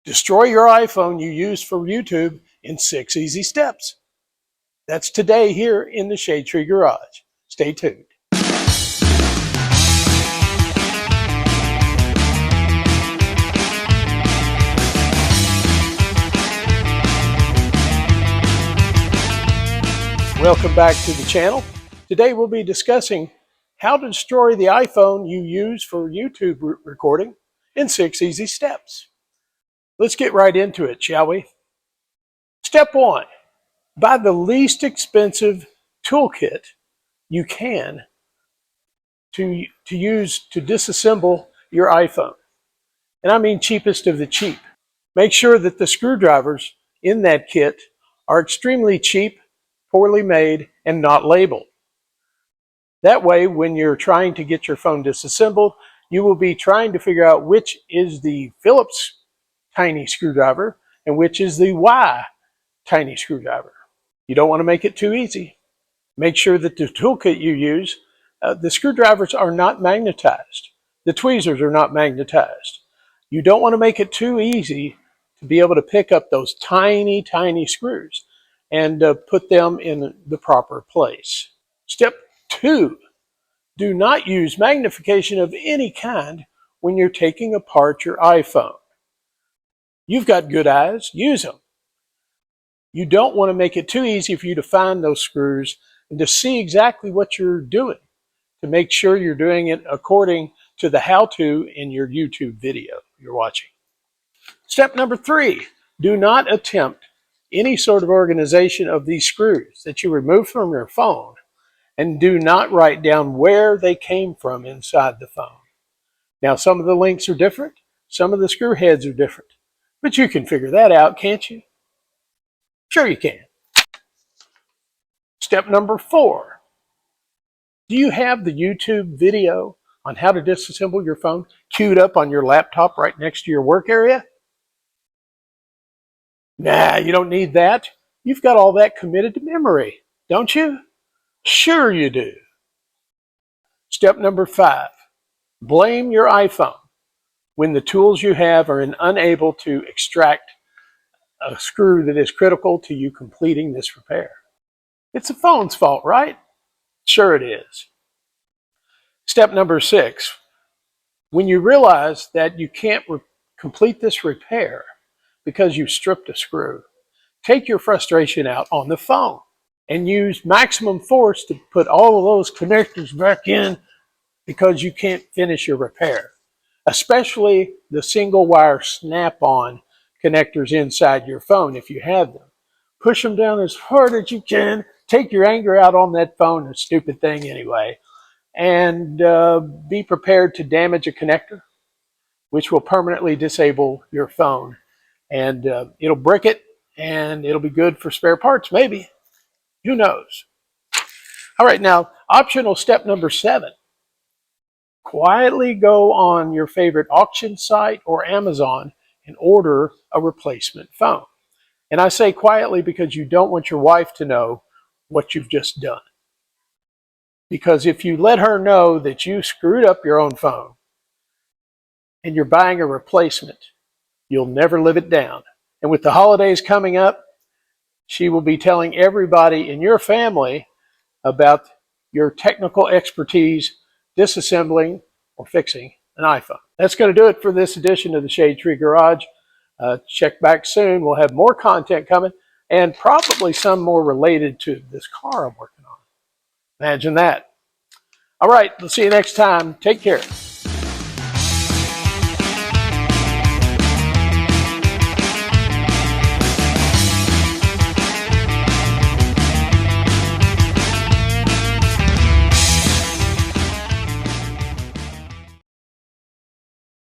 Destroy your iPhone you use for YouTube in 6 easy steps. That's today here in the Shade Tree Garage. Stay tuned. Welcome back to the channel. Today we'll be discussing how to destroy the iPhone you use for YouTube recording in 6 easy steps. Let's get right into it, shall we? Step 1. Buy the least expensive toolkit you can to use to disassemble your iPhone. And I mean cheapest of the cheap. Make sure that the screwdrivers in that kit are extremely cheap, poorly made, and not labeled. That way, when you're trying to get your phone disassembled, you will be trying to figure out which is the Phillips tiny screwdriver and which is the Y tiny screwdriver. You don't want to make it too easy. Make sure that the toolkit you use, the screwdrivers are not magnetized. The tweezers are not magnetized. You don't want to make it too easy to be able to pick up those tiny, tiny screws and put them in the proper place. Step 2, do not use magnification of any kind when you're taking apart your iPhone. You've got good eyes, use them. You don't want to make it too easy for you to find those screws and to see exactly what you're doing, to make sure you're doing it according to the how-to in your YouTube video you're watching. Step number 3, do not attempt any sort of organization of these screws that you remove from your phone, and do not write down where they came from inside the phone. Now, some of the links are different, some of the screw heads are different, but you can figure that out, can't you? Sure you can. Step number 4, do you have the YouTube video on how to disassemble your phone queued up on your laptop right next to your work area? Nah, you don't need that. You've got all that committed to memory, don't you? Sure you do. Step number 5, blame your iPhone when the tools you have are unable to extract a screw that is critical to you completing this repair. It's the phone's fault, right? Sure it is. Step number 6, when you realize that you can't complete this repair because you stripped a screw, take your frustration out on the phone and use maximum force to put all of those connectors back in because you can't finish your repair, especially the single wire snap-on connectors inside your phone if you have them. Push them down as hard as you can. Take your anger out on that phone, a stupid thing anyway, and be prepared to damage a connector, which will permanently disable your phone. And it'll brick it, and it'll be good for spare parts, maybe. Who knows? All right, now, optional step number 7. Quietly go on your favorite auction site or Amazon and order a replacement phone. And I say quietly because you don't want your wife to know what you've just done. Because if you let her know that you screwed up your own phone and you're buying a replacement, you'll never live it down. And with the holidays coming up, she will be telling everybody in your family about your technical expertise disassembling or fixing an iPhone. That's going to do it for this edition of the Shade Tree Garage. Check back soon. We'll have more content coming and probably some more related to this car I'm working on. Imagine that. All right, we'll see you next time. Take care.